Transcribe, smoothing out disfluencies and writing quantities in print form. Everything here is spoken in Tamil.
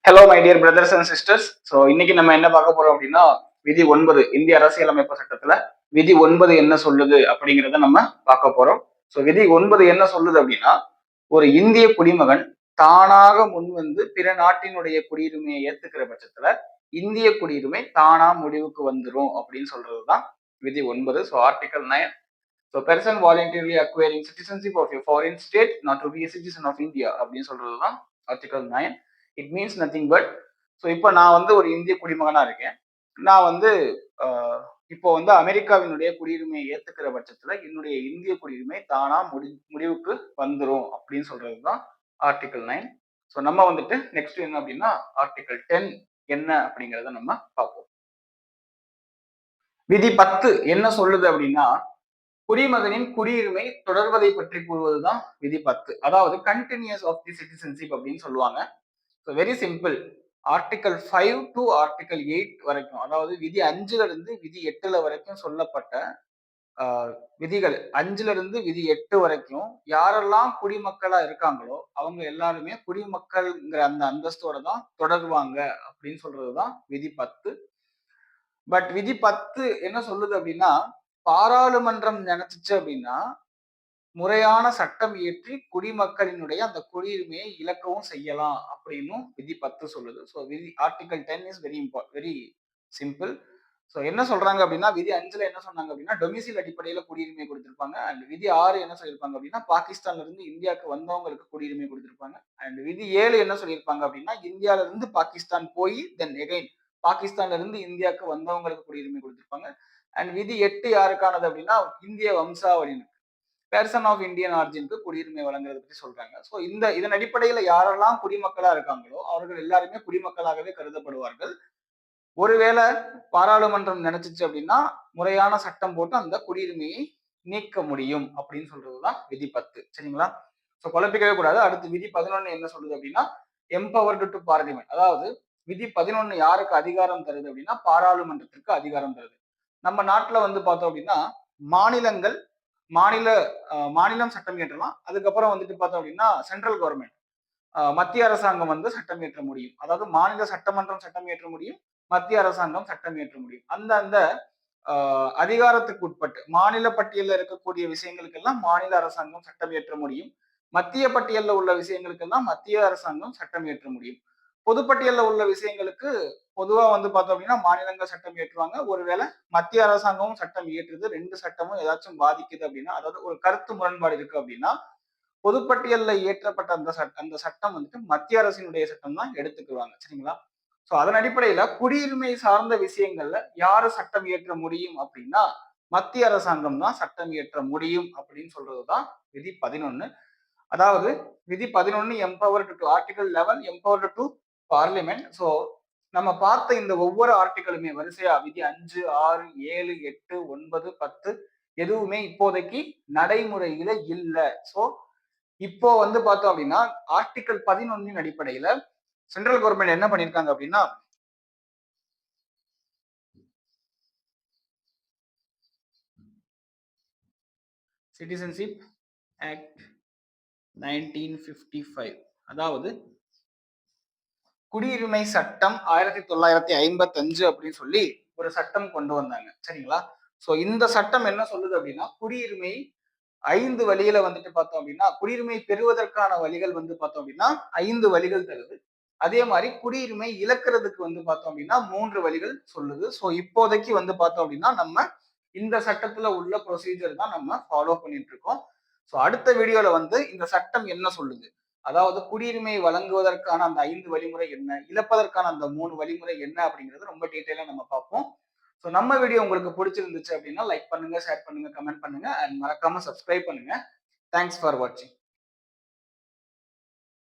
Hello my dear brothers and sisters. So இன்னைக்கு நம்ம என்ன பார்க்க போறோம் அப்படின்னா, விதி 9 இந்திய அரசியலமைப்பு சட்டத்துல விதி 9 என்ன சொல்லுது அப்படிங்கிறத நம்ம பார்க்க போறோம். ஸோ விதி 9 என்ன சொல்லுது அப்படின்னா, ஒரு இந்திய குடிமகன் தானாக முன் வந்து பிற நாட்டினுடைய குடியுரிமையை ஏத்துக்கிற பட்சத்துல இந்திய குடியுரிமை தானா முடிவுக்கு வந்துரும் அப்படின்னு சொல்றதுதான் விதி 9. So article 9. So person voluntarily acquiring citizenship of a foreign state not to be a citizen of India அப்படின்னு சொல்றதுதான் article 9. It means nothing but, so இப்போ நான் வந்து ஒரு இந்திய குடிமகனா இருக்கேன். நான் வந்து இப்போ வந்து அமெரிக்காவினுடைய குடியுரிமையை ஏத்துக்கிற பட்சத்துல என்னுடைய இந்திய குடியுரிமை தானா முடிவுக்கு வந்துரும் அப்படின்னு சொல்றதுதான் ஆர்டிகல் 9. ஸோ நம்ம வந்துட்டு நெக்ஸ்ட் என்ன அப்படின்னா ஆர்டிகல் 10 என்ன அப்படிங்கிறத நம்ம பார்ப்போம். விதி 10 என்ன சொல்லுது அப்படின்னா, குடிமகனின் குடியுரிமை தொடர்வதை பற்றி கூறுவதுதான் விதி 10. அதாவது கண்டினியூஸ் ஆஃப் தி சிட்டிசன்ஷிப் அப்படின்னு சொல்லுவாங்க. Very simple. Article 5 to article 8 வரைக்கும், அதாவது விதி 5ல இருந்து விதி 8ல வரைக்கும் சொல்லப்பட்ட விதிகள் 5ல இருந்து விதி 8 வரைக்கும் யாரெல்லாம் குடிமக்களா இருக்காங்களோ அவங்க எல்லாருமே குடிமக்கள்ங்கிற அந்த அந்தஸ்தோட தான் தொடருவாங்க அப்படின்னு சொல்றதுதான் விதி 10. பட் விதி 10 என்ன சொல்லுது அப்படின்னா, பாராளுமன்றம் நினைச்சிச்சு அப்படின்னா முறையான சட்டம் இயற்றி குடிமக்களினுடைய அந்த குடியுரிமையை இழக்கவும் செய்யலாம் அப்படின்னு விதி 10 சொல்லுது. ஸோ விதி article 10 is very simple. So என்ன சொல்றாங்க அப்படின்னா, விதி 5ல என்ன சொன்னாங்க அப்படின்னா டொமிசில் அடிப்படையில குடியுரிமை கொடுத்திருப்பாங்க. அண்ட் விதி 6 என்ன சொல்லியிருப்பாங்க அப்படின்னா பாகிஸ்தான்ல இருந்து இந்தியாவுக்கு வந்தவங்களுக்கு குடியுரிமை கொடுத்திருப்பாங்க. அண்ட் விதி 7 என்ன சொல்லியிருப்பாங்க அப்படின்னா இந்தியால இருந்து பாகிஸ்தான் போய் தென் எகைன் பாகிஸ்தான்ல இருந்து இந்தியாவுக்கு வந்தவங்களுக்கு குடியுரிமை கொடுத்திருப்பாங்க. அண்ட் விதி 8 யாருக்கானது அப்படின்னா இந்திய வம்சாவளியினர், பெர்சன் ஆஃப் இந்தியன் ஆரிஜினுக்கு குடியுரிமை வழங்குறத பத்தி சொல்றாங்க. ஸோ இதன் அடிப்படையில யாரெல்லாம் குடிமக்களா இருக்காங்களோ அவர்கள் எல்லாருமே குடிமக்களாகவே கருதப்படுவார்கள். ஒருவேளை பாராளுமன்றம் நினைச்சிச்சு அப்படின்னா முறையான சட்டம் போட்டு அந்த குடியுரிமையை நீக்க முடியும் அப்படின்னு சொல்றதுதான் விதி 10. சரிங்களா? ஸோ குழப்பிக்கவே கூடாது. அடுத்து விதி 11 என்ன சொல்லுது அப்படின்னா, எம்பவர்டு டு பார்லிமெண்ட். அதாவது விதி 11 யாருக்கு அதிகாரம் தருது அப்படின்னா பாராளுமன்றத்திற்கு அதிகாரம் தருது. நம்ம நாட்டுல வந்து பார்த்தோம் அப்படின்னா மாநிலங்கள் மாநிலம் சட்டம் இயற்றலாம். அதுக்கப்புறம் வந்துட்டு பார்த்தோம் அப்படின்னா சென்ட்ரல் கவர்மெண்ட் மத்திய அரசாங்கம் வந்து சட்டம் இயற்ற முடியும். அதாவது மாநில சட்டமன்றம் சட்டம் இயற்ற முடியும், மத்திய அரசாங்கம் சட்டம் இயற்ற முடியும். அந்த அதிகாரத்துக்கு உட்பட்டு மாநில பட்டியலில் இருக்கக்கூடிய விஷயங்களுக்கெல்லாம் மாநில அரசாங்கம் சட்டம் இயற்ற முடியும். மத்திய பட்டியலில் உள்ள விஷயங்களுக்கெல்லாம் மத்திய அரசாங்கம் சட்டம் இயற்ற முடியும். பொதுப்பட்டியலில் உள்ள விஷயங்களுக்கு பொதுவா வந்து பார்த்தோம் அப்படின்னா மாநிலங்கள் சட்டம் இயற்றுவாங்க. ஒருவேளை மத்திய அரசாங்கமும் சட்டம் இயற்றுது, ரெண்டு சட்டமும் ஏதாச்சும் பாதிக்குது அப்படின்னா, அதாவது ஒரு கருத்து முரண்பாடு இருக்கு அப்படின்னா பொதுப்பட்டியல்ல இயற்றப்பட்ட அந்த சட்டம் வந்துட்டு மத்திய அரசினுடைய சட்டம் தான் எடுத்துக்குவாங்க. சரிங்களா? சோ அதன் அடிப்படையில குடியுரிமை சார்ந்த விஷயங்கள்ல யாரு சட்டம் இயற்ற முடியும் அப்படின்னா மத்திய அரசாங்கம் தான் சட்டம் இயற்ற முடியும் அப்படின்னு சொல்றதுதான் விதி 11. அதாவது விதி 11 empowered to article 11 empowered to parliament. So நம்ம பார்த்த இந்த ஒவ்வொரு ஆர்டிகளுமே வரிசையா விதி 5, 6, 7, 8, 9, 10 எதுவுமே இப்போதைக்கு நடைமுறையில இல்லை. ஸோ இப்போ வந்து பார்த்தோம் அப்படின்னா ஆர்டிகல் 11 அடிப்படையில சென்ட்ரல் கவர்மெண்ட் என்ன பண்ணிருக்காங்க அப்படின்னா, சிட்டிசன்ஷிப் ஆக்ட் 1955, அதாவது குடியுரிமை சட்டம் 1955 அப்படின்னு சொல்லி ஒரு சட்டம் கொண்டு வந்தாங்க. சரிங்களா? சோ இந்த சட்டம் என்ன சொல்லுது அப்படின்னா, குடியுரிமை 5 வழியில வந்துட்டு பார்த்தோம் அப்படின்னா குடியுரிமை பெறுவதற்கான வழிகள் வந்து பார்த்தோம் அப்படின்னா 5 வழிகள் தருது. அதே மாதிரி குடியுரிமை இழக்கிறதுக்கு வந்து பார்த்தோம் அப்படின்னா 3 வழிகள் சொல்லுது. ஸோ இப்போதைக்கு வந்து பார்த்தோம் அப்படின்னா நம்ம இந்த சட்டத்துல உள்ள ப்ரொசீஜர் தான் நம்ம ஃபாலோ பண்ணிட்டு இருக்கோம். ஸோ அடுத்த வீடியோல வந்து இந்த சட்டம் என்ன சொல்லுது, அதாவது குடியுரிமை வழங்குவதற்கான அந்த 5 வழிமுறை என்ன, இழப்பதற்கான அந்த 3 வழிமுறை என்ன அப்படிங்கிறது ரொம்ப டீட்டெயிலா நம்ம பார்ப்போம். ஸோ நம்ம வீடியோ உங்களுக்கு பிடிச்சிருந்துச்சு அப்படின்னா லைக் பண்ணுங்க, ஷேர் பண்ணுங்க, கமெண்ட் பண்ணுங்க அண்ட் மறக்காம சப்ஸ்கிரைப் பண்ணுங்க. தேங்க்ஸ் ஃபார் வாட்சிங்.